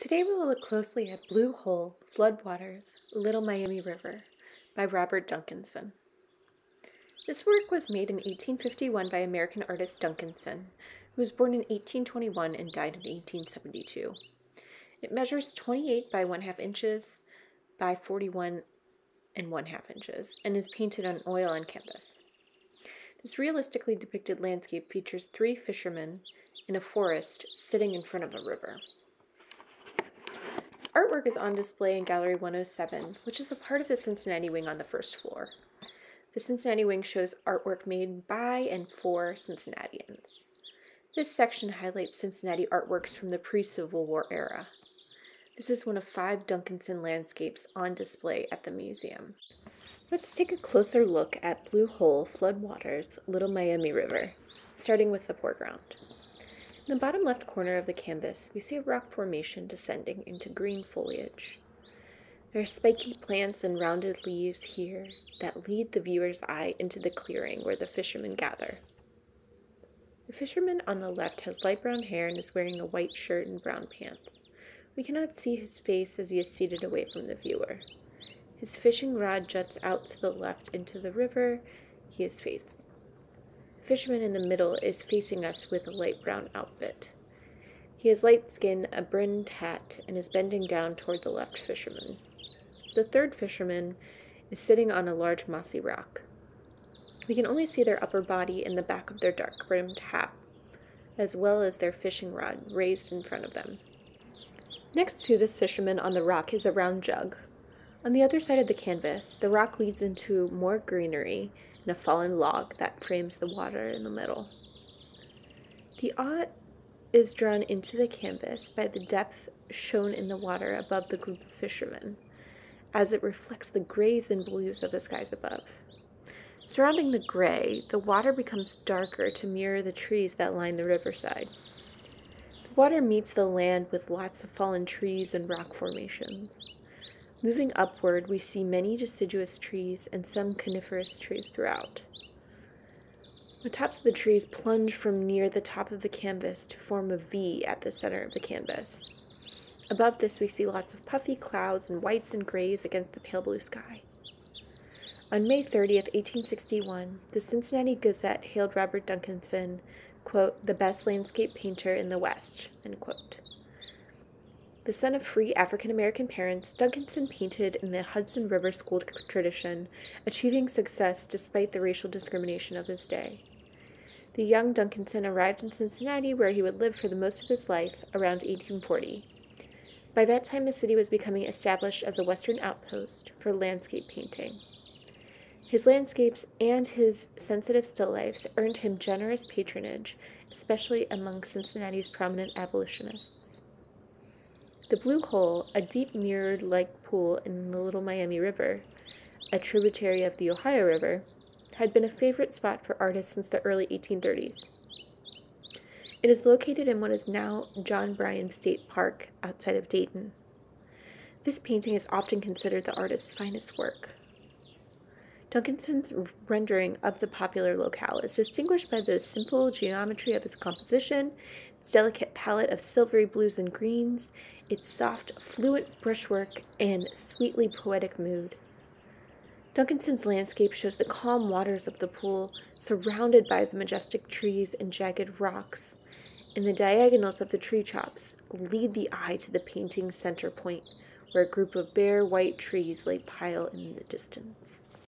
Today we will look closely at Blue Hole, Floodwaters, Little Miami River by Robert Duncanson. This work was made in 1851 by American artist Duncanson, who was born in 1821 and died in 1872. It measures 28 by 1/2 inches by 41 and 1/2 inches and is painted on oil on canvas. This realistically depicted landscape features 3 fishermen in a forest sitting in front of a river. This artwork is on display in Gallery 107, which is a part of the Cincinnati wing on the first floor. The Cincinnati wing shows artwork made by and for Cincinnatians. This section highlights Cincinnati artworks from the pre-Civil War era. This is one of 5 Duncanson landscapes on display at the museum. Let's take a closer look at Blue Hole, Floodwaters, Little Miami River, starting with the foreground. In the bottom left corner of the canvas, we see a rock formation descending into green foliage. There are spiky plants and rounded leaves here that lead the viewer's eye into the clearing where the fishermen gather. The fisherman on the left has light brown hair and is wearing a white shirt and brown pants. We cannot see his face as he is seated away from the viewer. His fishing rod juts out to the left into the river he is facing. The fisherman in the middle is facing us with a light brown outfit. He has light skin, a brimmed hat, and is bending down toward the left fisherman. The third fisherman is sitting on a large mossy rock. We can only see their upper body and the back of their dark brimmed hat, as well as their fishing rod raised in front of them. Next to this fisherman on the rock is a round jug. On the other side of the canvas, the rock leads into more greenery and a fallen log that frames the water in the middle. The art is drawn into the canvas by the depth shown in the water above the group of fishermen, as it reflects the grays and blues of the skies above. Surrounding the gray, the water becomes darker to mirror the trees that line the riverside. The water meets the land with lots of fallen trees and rock formations. Moving upward, we see many deciduous trees and some coniferous trees throughout. The tops of the trees plunge from near the top of the canvas to form a V at the center of the canvas. Above this, we see lots of puffy clouds and whites and grays against the pale blue sky. On May 30th, 1861, the Cincinnati Gazette hailed Robert Duncanson, quote, "the best landscape painter in the West," end quote. The son of free African-American parents, Duncanson painted in the Hudson River School tradition, achieving success despite the racial discrimination of his day. The young Duncanson arrived in Cincinnati, where he would live for the most of his life, around 1840. By that time, the city was becoming established as a western outpost for landscape painting. His landscapes and his sensitive still lifes earned him generous patronage, especially among Cincinnati's prominent abolitionists. The Blue Hole, a deep mirrored-like pool in the Little Miami River, a tributary of the Ohio River, had been a favorite spot for artists since the early 1830s. It is located in what is now John Bryan State Park outside of Dayton. This painting is often considered the artist's finest work. Duncanson's rendering of the popular locale is distinguished by the simple geometry of its composition, its delicate palette of silvery blues and greens, its soft, fluent brushwork, and sweetly poetic mood. Duncanson's landscape shows the calm waters of the pool, surrounded by the majestic trees and jagged rocks, and the diagonals of the tree tops lead the eye to the painting's center point, where a group of bare white trees lay piled in the distance.